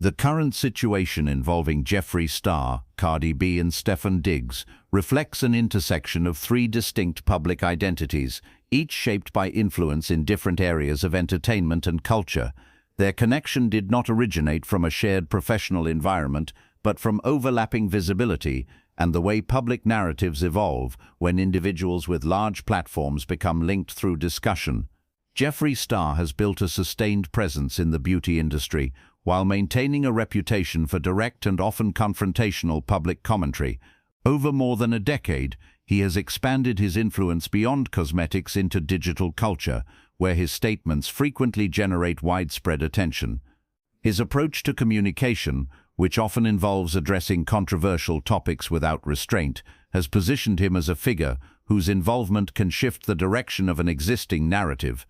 The current situation involving Jeffree Star, Cardi B and Stefon reflects an intersection of three distinct public identities, each shaped by influence in different areas of entertainment and culture. Their connection did not originate from a shared professional environment, but from overlapping visibility and the way public narratives evolve when individuals with large platforms become linked through discussion. Jeffree Star has built a sustained presence in the beauty industry, while maintaining a reputation for direct and often confrontational public commentary. Over more than a decade, he has expanded his influence beyond cosmetics into digital culture, where his statements frequently generate widespread attention. His approach to communication, which often involves addressing controversial topics without restraint, has positioned him as a figure whose involvement can shift the direction of an existing narrative.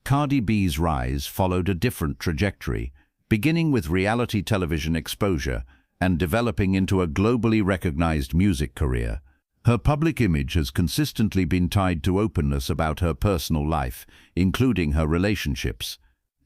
Cardi B's rise followed a different trajectory, beginning with reality television exposure and developing into a globally recognized music career. Her public image has consistently been tied to openness about her personal life, including her relationships.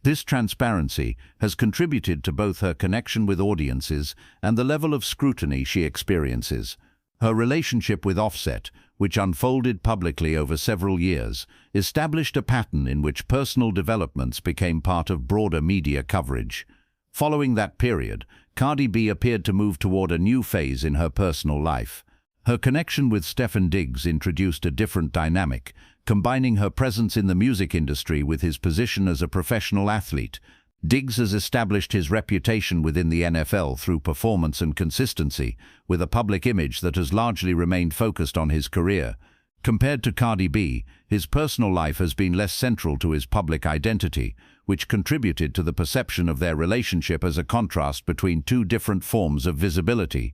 This transparency has contributed to both her connection with audiences and the level of scrutiny she experiences. Her relationship with Offset, which unfolded publicly over several years, established a pattern in which personal developments became part of broader media coverage. Following that period, Cardi B appeared to move toward a new phase in her personal life. Her connection with Stefon introduced a different dynamic, combining her presence in the music industry with his position as a professional athlete. Diggs has established his reputation within the NFL through performance and consistency, with a public image that has largely remained focused on his career. Compared to Cardi B, his personal life has been less central to his public identity, which contributed to the perception of their relationship as a contrast between two different forms of visibility.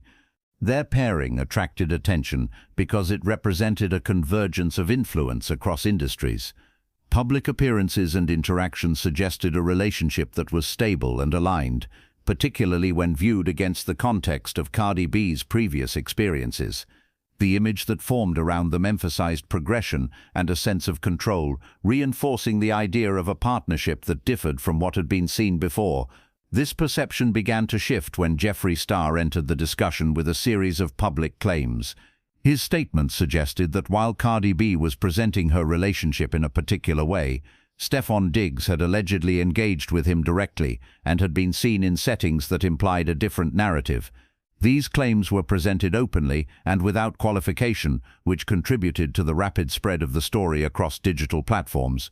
Their pairing attracted attention because it represented a convergence of influence across industries. Public appearances and interactions suggested a relationship that was stable and aligned, particularly when viewed against the context of Cardi B's previous experiences. The image that formed around them emphasized progression and a sense of control, reinforcing the idea of a partnership that differed from what had been seen before. This perception began to shift when Jeffree Star entered the discussion with a series of public claims. His statements suggested that while Cardi B was presenting her relationship in a particular way, Stefon had allegedly engaged with him directly and had been seen in settings that implied a different narrative. These claims were presented openly and without qualification, which contributed to the rapid spread of the story across digital platforms.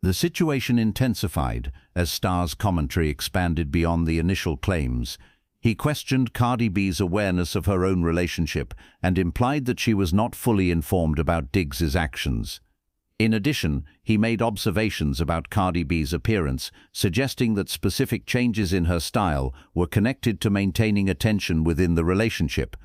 The situation intensified as Star's commentary expanded beyond the initial claims. He questioned Cardi B's awareness of her own relationship and implied that she was not fully informed about Diggs's actions. In addition, he made observations about Cardi B's appearance, suggesting that specific changes in her style were connected to maintaining attention within the relationship.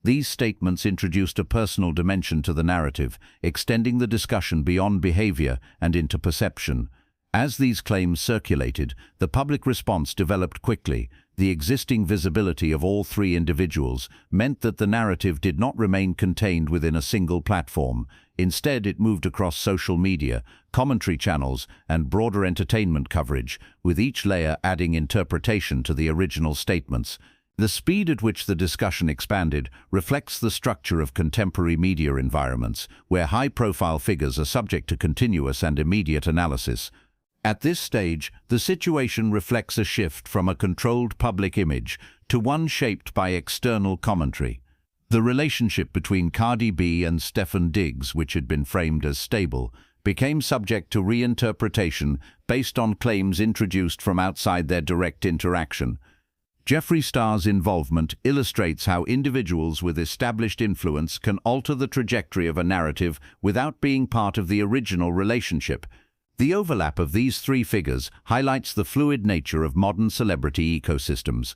These statements introduced a personal dimension to the narrative, extending the discussion beyond behavior and into perception. As these claims circulated, the public response developed quickly. The existing visibility of all three individuals meant that the narrative did not remain contained within a single platform. Instead, it moved across social media, commentary channels, and broader entertainment coverage, with each layer adding interpretation to the original statements. The speed at which the discussion expanded reflects the structure of contemporary media environments, where high-profile figures are subject to continuous and immediate analysis. At this stage, the situation reflects a shift from a controlled public image to one shaped by external commentary. The relationship between Cardi B and Stefon, which had been framed as stable, became subject to reinterpretation based on claims introduced from outside their direct interaction. Jeffree Star's involvement illustrates how individuals with established influence can alter the trajectory of a narrative without being part of the original relationship. The overlap of these three figures highlights the fluid nature of modern celebrity ecosystems.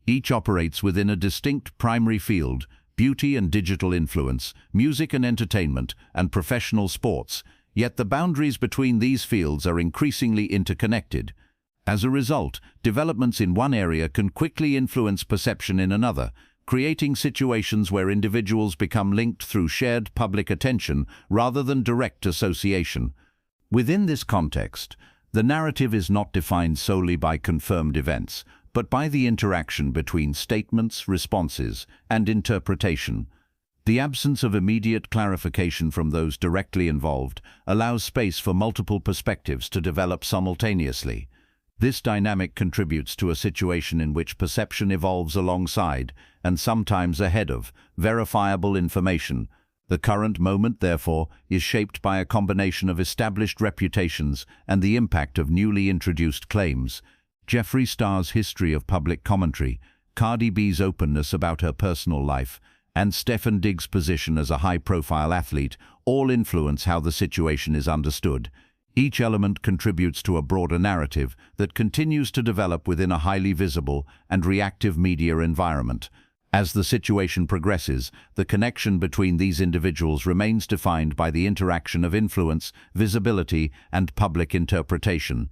Each operates within a distinct primary field: beauty and digital influence, music and entertainment, and professional sports. Yet the boundaries between these fields are increasingly interconnected. As a result, developments in one area can quickly influence perception in another, creating situations where individuals become linked through shared public attention rather than direct association. Within this context, the narrative is not defined solely by confirmed events, but by the interaction between statements, responses, and interpretation. The absence of immediate clarification from those directly involved allows space for multiple perspectives to develop simultaneously. This dynamic contributes to a situation in which perception evolves alongside, and sometimes ahead of, verifiable information. The current moment, therefore, is shaped by a combination of established reputations and the impact of newly introduced claims. Jeffree Star's history of public commentary, Cardi B's openness about her personal life, and Stefon Diggs' position as a high-profile athlete all influence how the situation is understood. Each element contributes to a broader narrative that continues to develop within a highly visible and reactive media environment. As the situation progresses, the connection between these individuals remains defined by the interaction of influence, visibility, and public interpretation.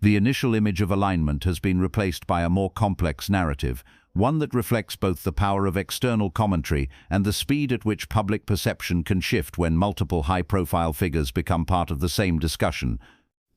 The initial image of alignment has been replaced by a more complex narrative, one that reflects both the power of external commentary and the speed at which public perception can shift when multiple high-profile figures become part of the same discussion.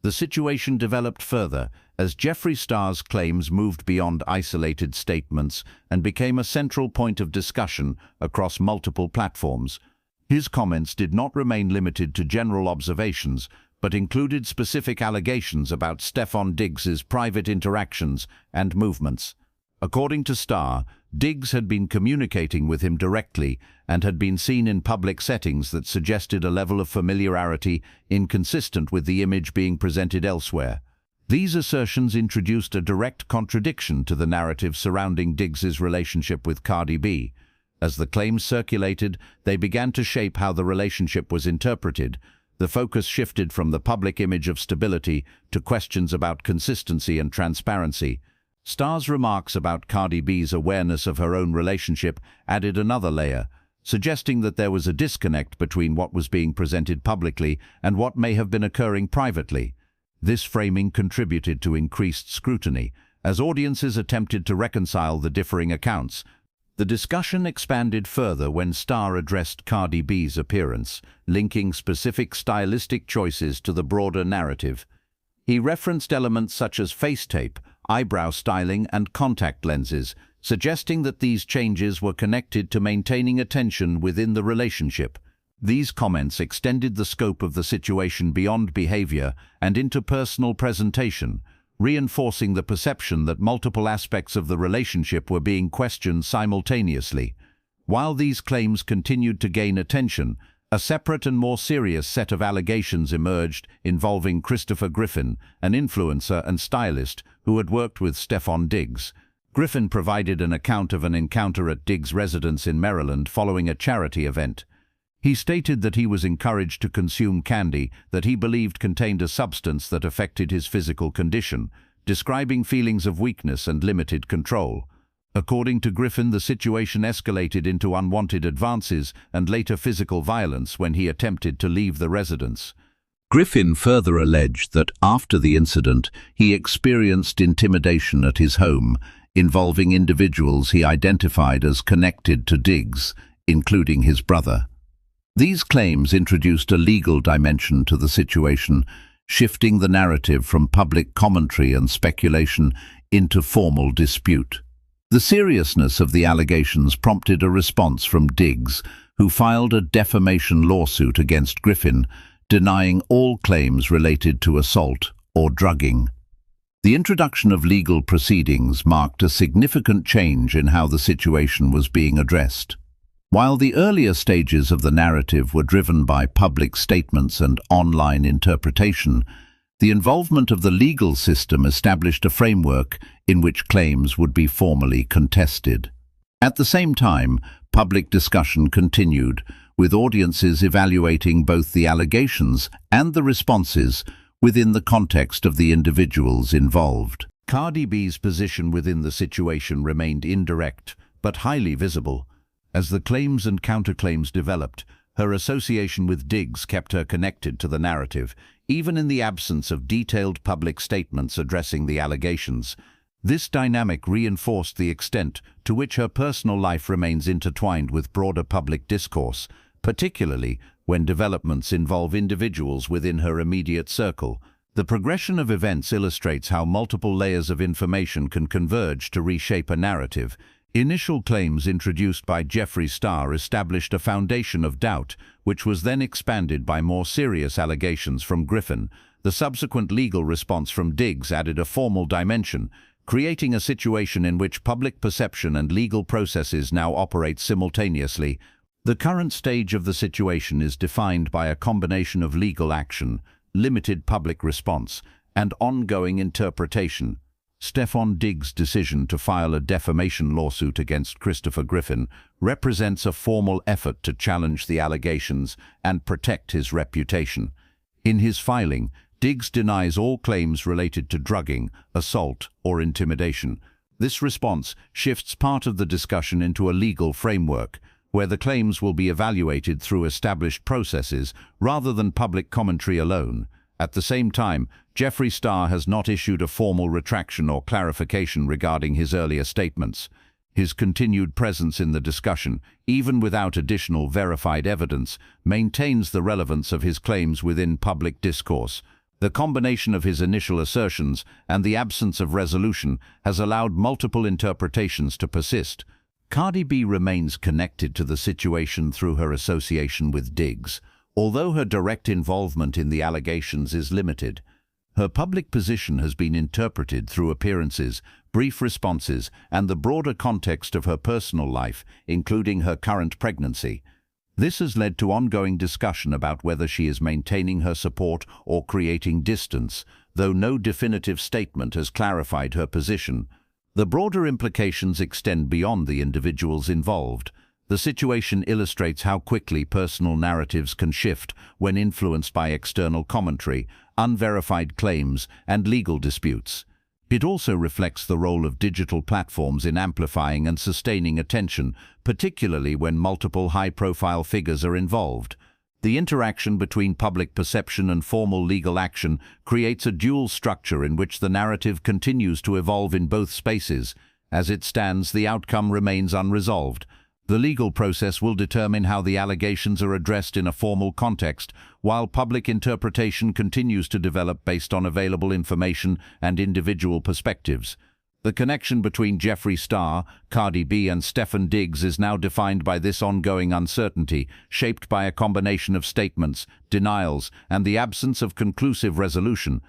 The situation developed further as Jeffree Star's claims moved beyond isolated statements and became a central point of discussion across multiple platforms. His comments did not remain limited to general observations, but included specific allegations about Stefon Diggs' private interactions and movements. According to Star, Diggs had been communicating with him directly and had been seen in public settings that suggested a level of familiarity inconsistent with the image being presented elsewhere. These assertions introduced a direct contradiction to the narrative surrounding Diggs' relationship with Cardi B. As the claims circulated, they began to shape how the relationship was interpreted. The focus shifted from the public image of stability to questions about consistency and transparency. Star's remarks about Cardi B's awareness of her own relationship added another layer, suggesting that there was a disconnect between what was being presented publicly and what may have been occurring privately. This framing contributed to increased scrutiny, as audiences attempted to reconcile the differing accounts. The discussion expanded further when Star addressed Cardi B's appearance, linking specific stylistic choices to the broader narrative. He referenced elements such as face tape, eyebrow styling, and contact lenses, suggesting that these changes were connected to maintaining attention within the relationship. These comments extended the scope of the situation beyond behavior and into personal presentation, reinforcing the perception that multiple aspects of the relationship were being questioned simultaneously. While these claims continued to gain attention, a separate and more serious set of allegations emerged involving Christopher Griffin, an influencer and stylist who had worked with Stefon Diggs. Griffin provided an account of an encounter at Diggs' residence in Maryland following a charity event. He stated that he was encouraged to consume candy that he believed contained a substance that affected his physical condition, describing feelings of weakness and limited control. According to Griffin, the situation escalated into unwanted advances and later physical violence when he attempted to leave the residence. Griffin further alleged that after the incident, he experienced intimidation at his home, involving individuals he identified as connected to Diggs, including his brother. These claims introduced a legal dimension to the situation, shifting the narrative from public commentary and speculation into formal dispute. The seriousness of the allegations prompted a response from Diggs, who filed a defamation lawsuit against Griffin, denying all claims related to assault or drugging. The introduction of legal proceedings marked a significant change in how the situation was being addressed. While the earlier stages of the narrative were driven by public statements and online interpretation, the involvement of the legal system established a framework in which claims would be formally contested. At the same time, public discussion continued, with audiences evaluating both the allegations and the responses within the context of the individuals involved. Cardi B's position within the situation remained indirect, but highly visible. As the claims and counterclaims developed, her association with Diggs kept her connected to the narrative, even in the absence of detailed public statements addressing the allegations. This dynamic reinforced the extent to which her personal life remains intertwined with broader public discourse, particularly when developments involve individuals within her immediate circle. The progression of events illustrates how multiple layers of information can converge to reshape a narrative. Initial claims introduced by Jeffree Star established a foundation of doubt, which was then expanded by more serious allegations from Griffin. The subsequent legal response from Diggs added a formal dimension, creating a situation in which public perception and legal processes now operate simultaneously. The current stage of the situation is defined by a combination of legal action, limited public response, and ongoing interpretation. Steffon Diggs' decision to file a defamation lawsuit against Christopher Griffin represents a formal effort to challenge the allegations and protect his reputation. In his filing, Diggs denies all claims related to drugging, assault, or intimidation. This response shifts part of the discussion into a legal framework, where the claims will be evaluated through established processes rather than public commentary alone. At the same time, Jeffree Star has not issued a formal retraction or clarification regarding his earlier statements. His continued presence in the discussion, even without additional verified evidence, maintains the relevance of his claims within public discourse. The combination of his initial assertions and the absence of resolution has allowed multiple interpretations to persist. Cardi B remains connected to the situation through her association with Diggs, although her direct involvement in the allegations is limited. Her public position has been interpreted through appearances, brief responses, and the broader context of her personal life, including her current pregnancy. This has led to ongoing discussion about whether she is maintaining her support or creating distance, though no definitive statement has clarified her position. The broader implications extend beyond the individuals involved. The situation illustrates how quickly personal narratives can shift when influenced by external commentary, unverified claims, and legal disputes. It also reflects the role of digital platforms in amplifying and sustaining attention, particularly when multiple high-profile figures are involved. The interaction between public perception and formal legal action creates a dual structure in which the narrative continues to evolve in both spaces. As it stands, the outcome remains unresolved. The legal process will determine how the allegations are addressed in a formal context, while public interpretation continues to develop based on available information and individual perspectives. The connection between Jeffree Star, Cardi B, and Stefon Diggs is now defined by this ongoing uncertainty, shaped by a combination of statements, denials, and the absence of conclusive resolution.